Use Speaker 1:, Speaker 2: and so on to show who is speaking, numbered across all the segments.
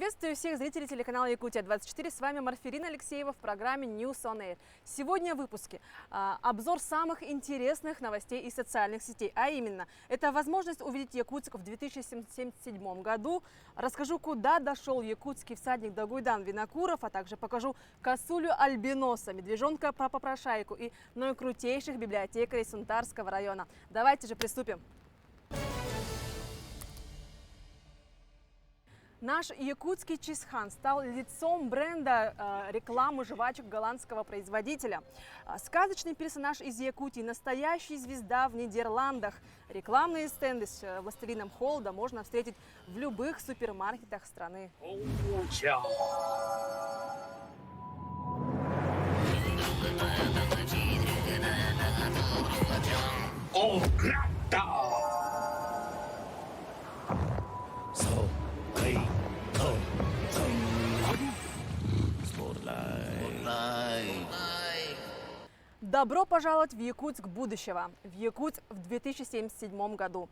Speaker 1: Приветствую всех зрителей телеканала Якутия-24. С вами Марфирина Алексеева в программе News on Air. Сегодня в выпуске обзор самых интересных новостей из социальных сетей. А именно, это возможность увидеть Якутск в 2077 году. Расскажу, куда дошел якутский всадник Дагуйдан Винокуров, а также покажу косулю альбиноса, медвежонка-попрошайку и наикрутейших библиотекарей Сунтарского района. Давайте же приступим. Наш якутский Чисхан стал лицом бренда рекламы жвачек голландского производителя. Сказочный персонаж из Якутии, настоящая звезда в Нидерландах. Рекламные стенды с властелином холода можно встретить в любых супермаркетах страны. Добро пожаловать в Якутск будущего, в Якутск в 2077 году.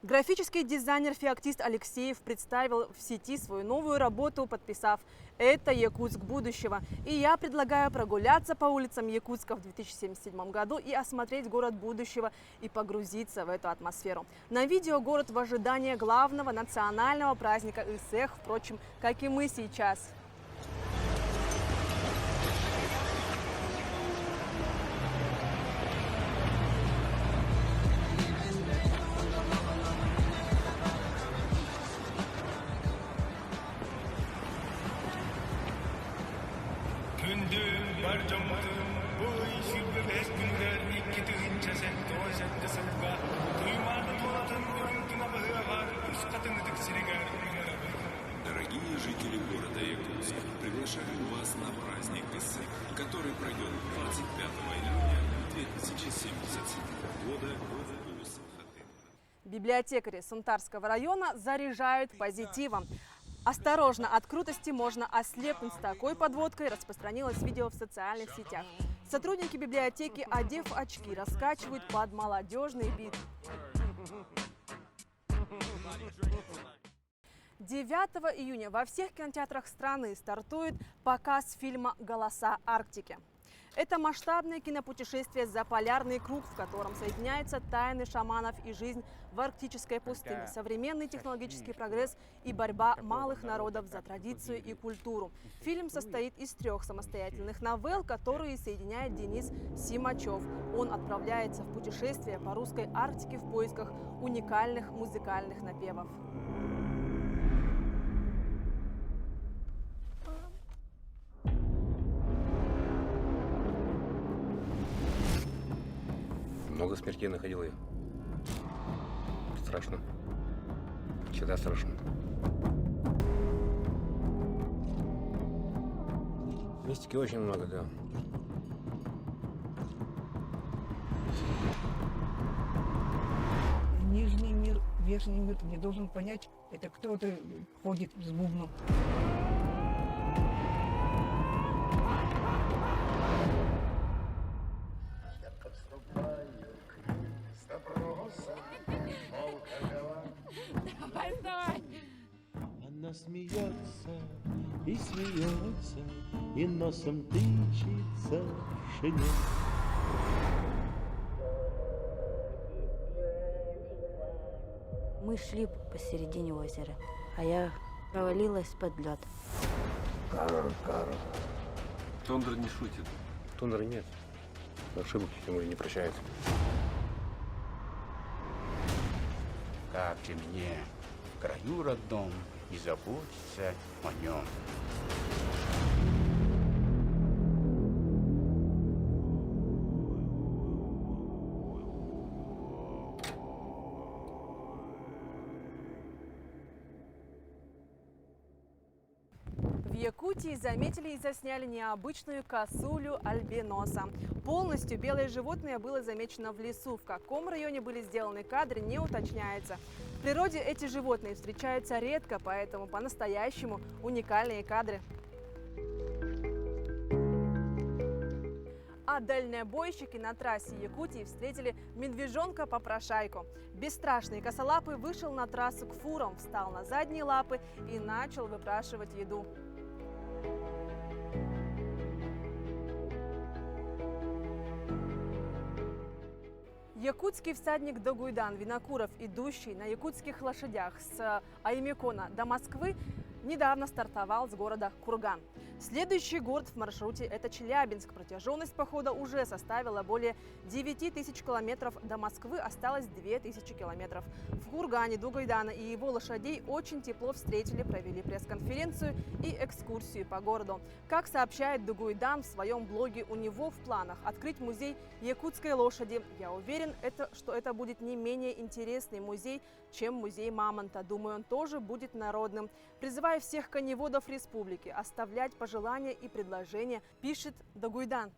Speaker 1: Графический дизайнер-феоктист Алексеев представил в сети свою новую работу, подписав «Это Якутск будущего». И я предлагаю прогуляться по улицам Якутска в 2077 году и осмотреть город будущего и погрузиться в эту атмосферу. На видео город в ожидании главного национального праздника Исэх, впрочем, как и мы сейчас.
Speaker 2: Дорогие жители города Якутска, приглашаем вас на праздник Исэх, который пройдет 25 июня 2077 года в Усах-Хатын.
Speaker 1: Библиотекари Сунтарского района заряжают позитивом. Осторожно, от крутости можно ослепнуть. С такой подводкой распространилось видео в социальных сетях. Сотрудники библиотеки, одев очки, раскачивают под молодежный бит. 9 июня во всех кинотеатрах страны стартует показ фильма «Голоса Арктики». Это масштабное кинопутешествие за полярный круг, в котором соединяются тайны шаманов и жизнь в арктической пустыне, современный технологический прогресс и борьба малых народов за традицию и культуру. Фильм состоит из 3 самостоятельных новелл, которые соединяет Денис Симачев. Он отправляется в путешествие по русской Арктике в поисках уникальных музыкальных напевов.
Speaker 3: Много смертей находил я. Страшно. Всегда страшно. Мистики очень много, да.
Speaker 4: Нижний мир, верхний мир, не должен понять, это кто-то ходит с бубном.
Speaker 5: Она смеется и смеется, и носом тычется в шинель.
Speaker 6: Мы шли посередине озера, а я провалилась под лед.
Speaker 3: Тундра не шутит. Тундры нет. Ошибок ему и не прощает.
Speaker 7: Как же мне в краю родном не заботиться о нем.
Speaker 1: В Якутии заметили и засняли необычную косулю альбиноса. Полностью белое животное было замечено в лесу. В каком районе были сделаны кадры, не уточняется. В природе эти животные встречаются редко, поэтому по-настоящему уникальные кадры. А дальнобойщики на трассе Якутии встретили медвежонка-попрошайку. Бесстрашный косолапый вышел на трассу к фурам, встал на задние лапы и начал выпрашивать еду. Якутский всадник Дагуйдан Винокуров, идущий на якутских лошадях с Аймекона до Москвы, недавно стартовал с города Курган. Следующий город в маршруте – это Челябинск. Протяженность похода уже составила более 9000 километров. До Москвы осталось 2000 километров. В Кургане Дагуйдана и его лошадей очень тепло встретили, провели пресс-конференцию и экскурсию по городу. Как сообщает Дагуйдан в своем блоге, у него в планах открыть музей якутской лошади. Я уверен, что это будет не менее интересный музей, чем музей мамонта. Думаю, он тоже будет народным. Призываю всех коневодов республики оставлять пожелания и предложения, пишет Дагуйдан.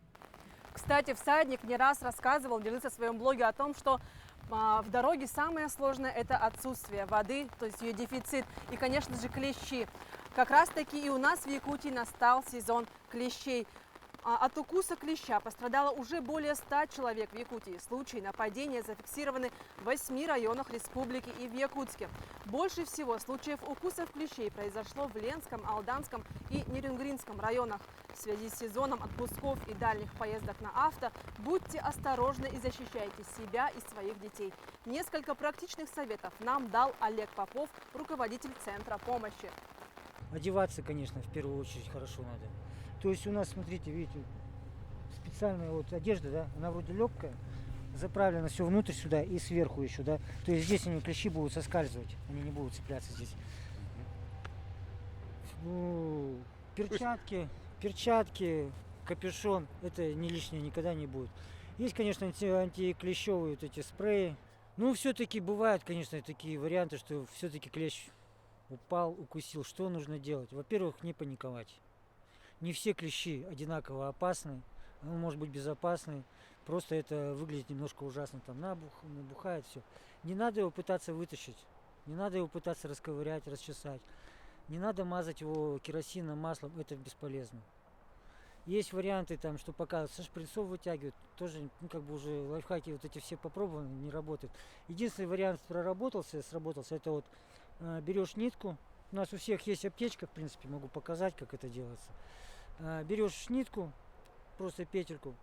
Speaker 1: Кстати, всадник не раз рассказывал, делился в своем блоге о том, что в дороге самое сложное – это отсутствие воды, то есть ее дефицит, и, конечно же, клещи. Как раз таки и у нас в Якутии настал сезон клещей. От укуса клеща пострадало уже более 100 человек в Якутии. Случаи нападения зафиксированы в 8 районах республики и в Якутске. Больше всего случаев укусов клещей произошло в Ленском, Алданском и Нерюнгринском районах. В связи с сезоном отпусков и дальних поездок на авто будьте осторожны и защищайте себя и своих детей. Несколько практичных советов нам дал Олег Попов, руководитель Центра помощи.
Speaker 8: Одеваться, конечно, в первую очередь хорошо надо. То есть у нас, смотрите, видите, специальная вот одежда, да, она вроде легкая, заправлено все внутрь сюда и сверху еще, да. То есть здесь они, клещи, будут соскальзывать, они не будут цепляться здесь. Ну, перчатки, капюшон, это не лишнее никогда не будет. Есть, конечно, антиклещевые вот эти спреи. Ну, все-таки бывают, конечно, такие варианты, что все-таки клещ упал, укусил. Что нужно делать? Во-первых, не паниковать. Не все клещи одинаково опасны, он может быть безопасный, просто это выглядит немножко ужасно, там набухает все. Не надо его пытаться вытащить, не надо его пытаться расковырять, расчесать, не надо мазать его керосином, маслом, это бесполезно. Есть варианты, там, что пока со шприцов вытягивают, тоже, ну, как бы уже лайфхаки вот эти все попробованы, не работают. Единственный вариант сработался, это вот берешь нитку. У нас у всех есть аптечка, в принципе, могу показать, как это делается. Берешь нитку, просто петельку,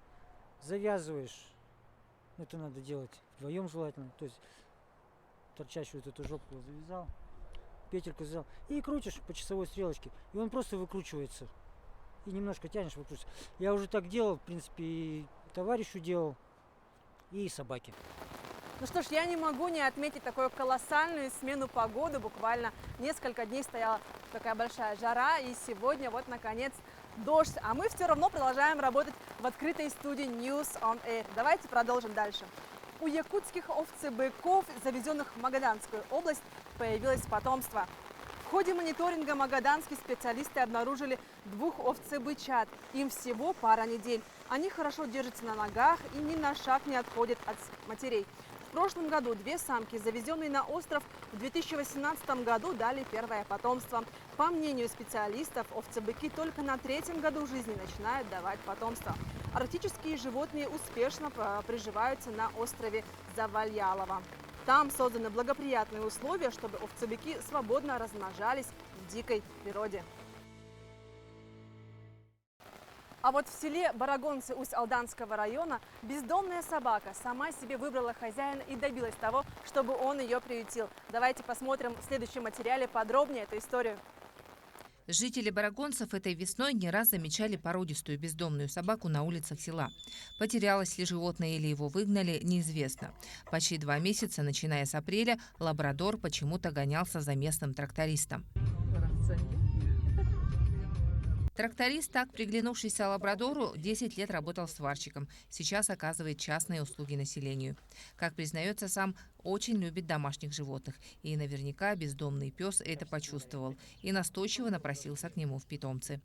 Speaker 8: завязываешь. Это надо делать вдвоем желательно. То есть торчащую вот эту жопку завязал, петельку завязал и крутишь по часовой стрелочке. И он просто выкручивается. И немножко тянешь, выкручивается. Я уже так делал, в принципе, и товарищу делал, и собаке.
Speaker 1: Ну что ж, я не могу не отметить такую колоссальную смену погоды. Буквально несколько дней стояла такая большая жара, и сегодня вот наконец дождь. А мы все равно продолжаем работать в открытой студии News on Air. Давайте продолжим дальше. У якутских овцебыков, завезенных в Магаданскую область, появилось потомство. В ходе мониторинга магаданские специалисты обнаружили 2 овцебычат. Им всего пара недель. Они хорошо держатся на ногах и ни на шаг не отходят от матерей. В прошлом году 2 самки, завезенные на остров, в 2018 году дали первое потомство. По мнению специалистов, овцебыки только на 3-м году жизни начинают давать потомство. Арктические животные успешно приживаются на острове Завальялово. Там созданы благоприятные условия, чтобы овцебыки свободно размножались в дикой природе. А вот в селе Барагонцы Усть-Алданского района бездомная собака сама себе выбрала хозяина и добилась того, чтобы он ее приютил. Давайте посмотрим в следующем материале подробнее эту историю.
Speaker 9: Жители Барагонцев этой весной не раз замечали породистую бездомную собаку на улицах села. Потерялось ли животное или его выгнали, неизвестно. Почти 2 месяца, начиная с апреля, лабрадор почему-то гонялся за местным трактористом. Тракторист, так приглянувшийся лабрадору, 10 лет работал сварщиком. Сейчас оказывает частные услуги населению. Как признается сам, очень любит домашних животных. И наверняка бездомный пес это почувствовал и настойчиво напросился к нему в питомцы.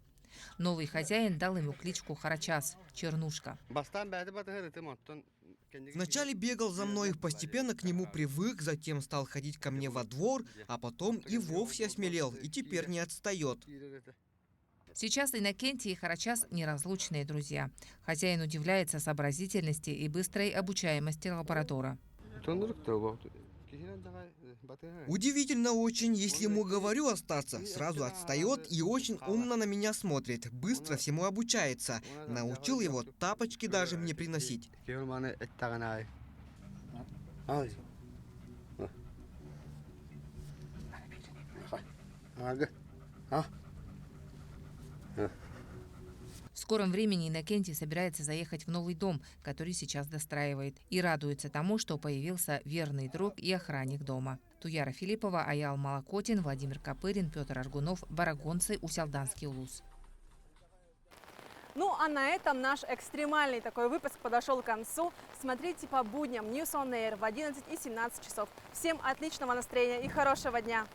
Speaker 9: Новый хозяин дал ему кличку Харачас – Чернушка.
Speaker 10: Вначале бегал за мной, постепенно к нему привык, затем стал ходить ко мне во двор, а потом и вовсе осмелел, и теперь не отстает.
Speaker 9: Сейчас Иннокентий и Карачас – неразлучные друзья. Хозяин удивляется сообразительности и быстрой обучаемости лабрадора.
Speaker 10: Удивительно очень, если ему говорю остаться, сразу отстает и очень умно на меня смотрит, быстро всему обучается. Научил его тапочки даже мне приносить.
Speaker 9: В скором времени Иннокентий собирается заехать в новый дом, который сейчас достраивает, и радуется тому, что появился верный друг и охранник дома. Туяра Филиппова, Аял Малакотин, Владимир Копырин, Петр Аргунов, Барагонцы, Усялданский улус.
Speaker 1: Ну а на этом наш экстремальный такой выпуск подошел к концу. Смотрите по будням News on Air в 11 и 17 часов. Всем отличного настроения и хорошего дня!